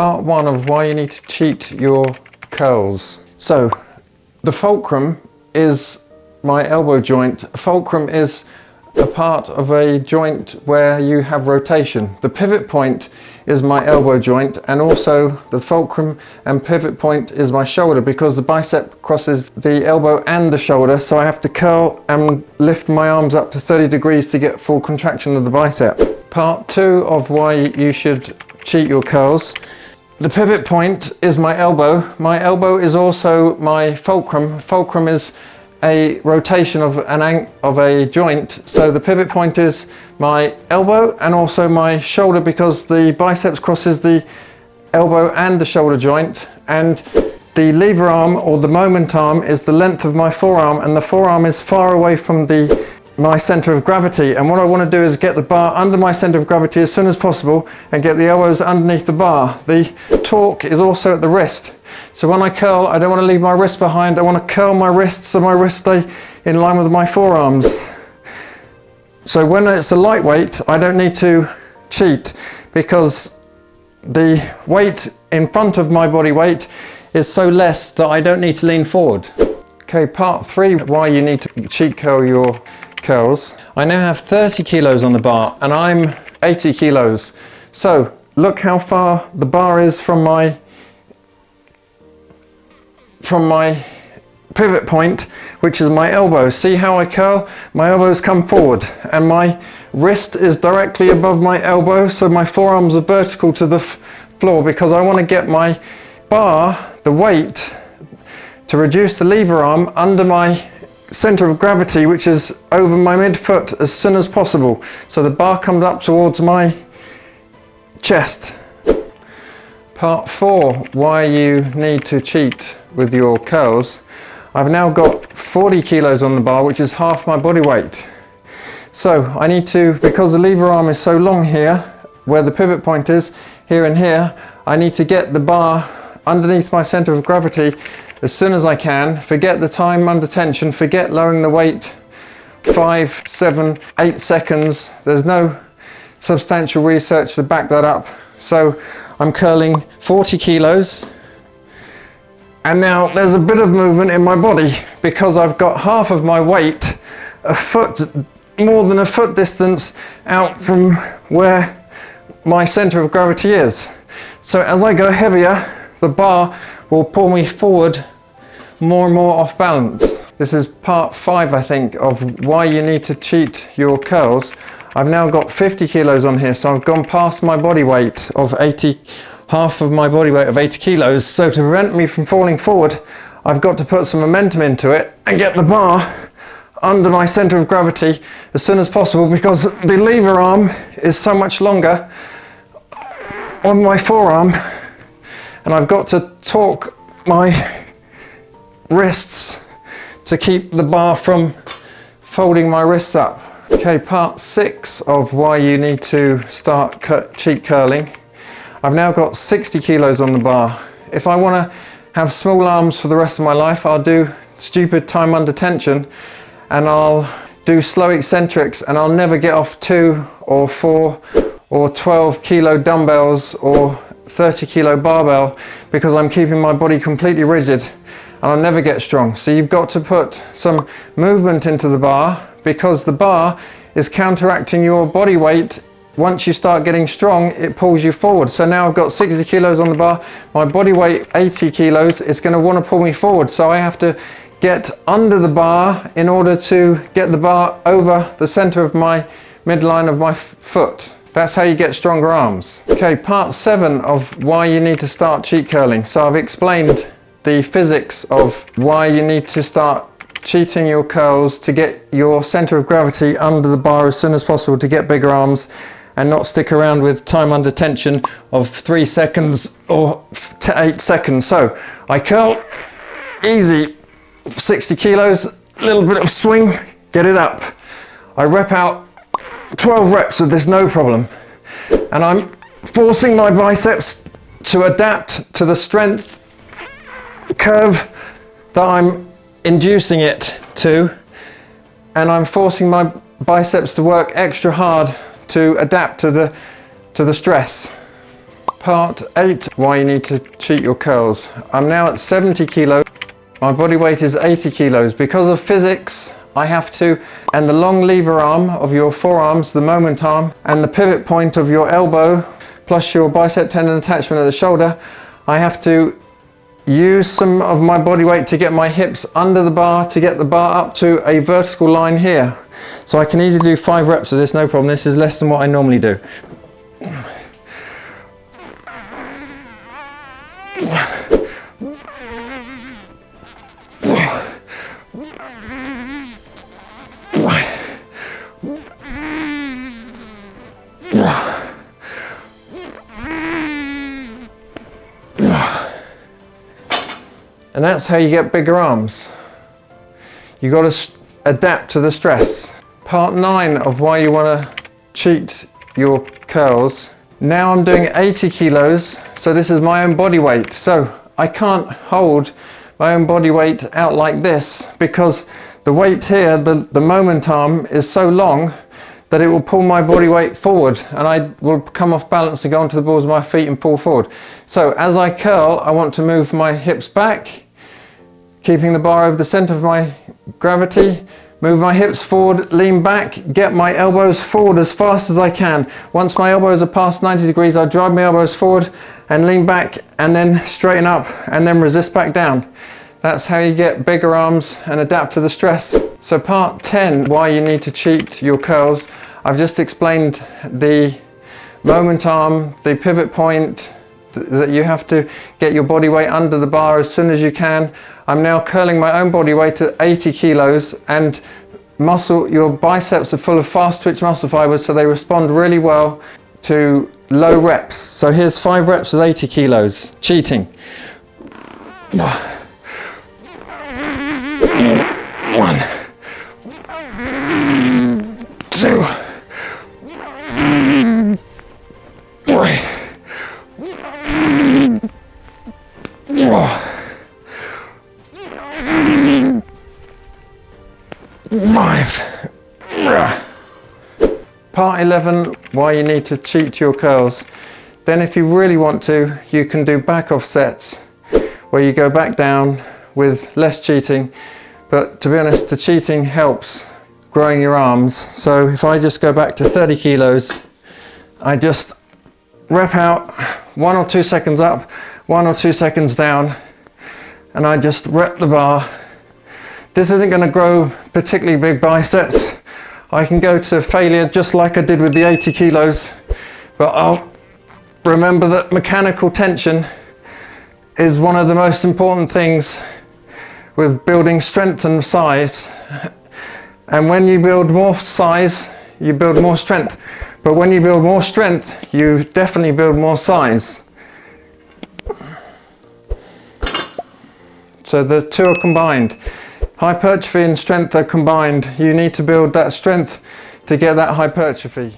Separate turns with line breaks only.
Part 1 of why you need to cheat your curls. So, the fulcrum is my elbow joint. Fulcrum is a part of a joint where you have rotation. The pivot point is my elbow joint, and also the fulcrum and pivot point is my shoulder, because the bicep crosses the elbow and the shoulder, so I have to curl and lift my arms up to 30 degrees to get full contraction of the bicep. Part 2 of why you should cheat your curls. The pivot point is my elbow. My elbow is also my fulcrum. Fulcrum is a rotation of a joint, so the pivot point is my elbow and also my shoulder, because the biceps crosses the elbow and the shoulder joint, and the lever arm or the moment arm is the length of my forearm, and the forearm is far away from my center of gravity. And what I want to do is get the bar under my center of gravity as soon as possible and get the elbows underneath the bar. The torque is also at the wrist. So when I curl, I don't want to leave my wrist behind. I want to curl my wrists so my wrists stay in line with my forearms. So when it's a lightweight, I don't need to cheat, because the weight in front of my body weight is so less that I don't need to lean forward. Okay, part 3, why you need to cheat curl your curls. I now have 30 kilos on the bar and I'm 80 kilos. So look how far the bar is from my pivot point, which is my elbow. See how I curl? My elbows come forward and my wrist is directly above my elbow, so my forearms are vertical to the floor, because I want to get my bar, the weight, to reduce the lever arm under my center of gravity, which is over my midfoot, as soon as possible, so the bar comes up towards my chest. Part 4, why you need to cheat with your curls. I've now got 40 kilos on the bar, which is half my body weight. So I need to, because the lever arm is so long here, where the pivot point is, here and here, I need to get the bar underneath my center of gravity as soon as I can. Forget the time under tension, forget lowering the weight 5, 7, 8 seconds. There's no substantial research to back that up. So I'm curling 40 kilos. And now there's a bit of movement in my body, because I've got half of my weight, more than a foot distance out from where my center of gravity is. So as I go heavier, the bar will pull me forward more and more off balance. This is part 5, I think, of why you need to cheat your curls. I've now got 50 kilos on here, so I've gone past my body weight of 80, half of my body weight of 80 kilos. So to prevent me from falling forward, I've got to put some momentum into it and get the bar under my center of gravity as soon as possible, because the lever arm is so much longer on my forearm, and I've got to torque my wrists to keep the bar from folding my wrists up. Okay, part 6 of why you need to start cheat curling. I've now got 60 kilos on the bar. If I want to have small arms for the rest of my life, I'll do stupid time under tension, and I'll do slow eccentrics, and I'll never get off 2 or 4 or 12 kilo dumbbells or 30 kilo barbell, because I'm keeping my body completely rigid and I'll never get strong. So you've got to put some movement into the bar, because the bar is counteracting your body weight. Once you start getting strong, it pulls you forward. So now I've got 60 kilos on the bar, my body weight 80 kilos, it's going to want to pull me forward, so I have to get under the bar in order to get the bar over the center of my midline of my foot. That's how you get stronger arms. Okay, part 7 of why you need to start cheat curling. So I've explained the physics of why you need to start cheating your curls to get your center of gravity under the bar as soon as possible, to get bigger arms and not stick around with time under tension of 3 seconds or 8 seconds. So I curl, easy, 60 kilos, a little bit of swing, get it up. I rep out 12 reps with this, no problem. And I'm forcing my biceps to adapt to the strength curve that I'm inducing it to, and I'm forcing my biceps to work extra hard to adapt to the stress. Part 8, why you need to cheat your curls. I'm now at 70 kilos. My body weight is 80 kilos. Because of physics, I have to, and the long lever arm of your forearms, the moment arm, and the pivot point of your elbow, plus your bicep tendon attachment at the shoulder, I have to use some of my body weight to get my hips under the bar, to get the bar up to a vertical line here. So I can easily do 5 reps of this, no problem. This is less than what I normally do. And that's how you get bigger arms. You got to adapt to the stress. Part 9 of why you want to cheat your curls. Now I'm doing 80 kilos, so this is my own body weight. So I can't hold my own body weight out like this because the weight here, the moment arm, is so long that it will pull my body weight forward and I will come off balance and go onto the balls of my feet and pull forward. So as I curl, I want to move my hips back, keeping the bar over the center of my gravity, move my hips forward, lean back, get my elbows forward as fast as I can. Once my elbows are past 90 degrees, I drive my elbows forward and lean back and then straighten up and then resist back down. That's how you get bigger arms and adapt to the stress. So part 10, why you need to cheat your curls. I've just explained the moment arm, the pivot point, that you have to get your body weight under the bar as soon as you can. I'm now curling my own body weight at 80 kilos and your biceps are full of fast twitch muscle fibers, so they respond really well to low reps. So here's 5 reps with 80 kilos, cheating. 1, 2, 3, 4, 5. Part 11, why you need to cheat your curls. Then if you really want to, you can do back off sets where you go back down with less cheating. But to be honest, the cheating helps growing your arms. So if I just go back to 30 kilos, I just rep out 1 or 2 seconds up, 1 or 2 seconds down, and I just rep the bar. This isn't going to grow particularly big biceps. I can go to failure just like I did with the 80 kilos, but I'll remember that mechanical tension is one of the most important things with building strength and size. And when you build more size, you build more strength. But when you build more strength, you definitely build more size. So the two are combined. Hypertrophy and strength are combined. You need to build that strength to get that hypertrophy.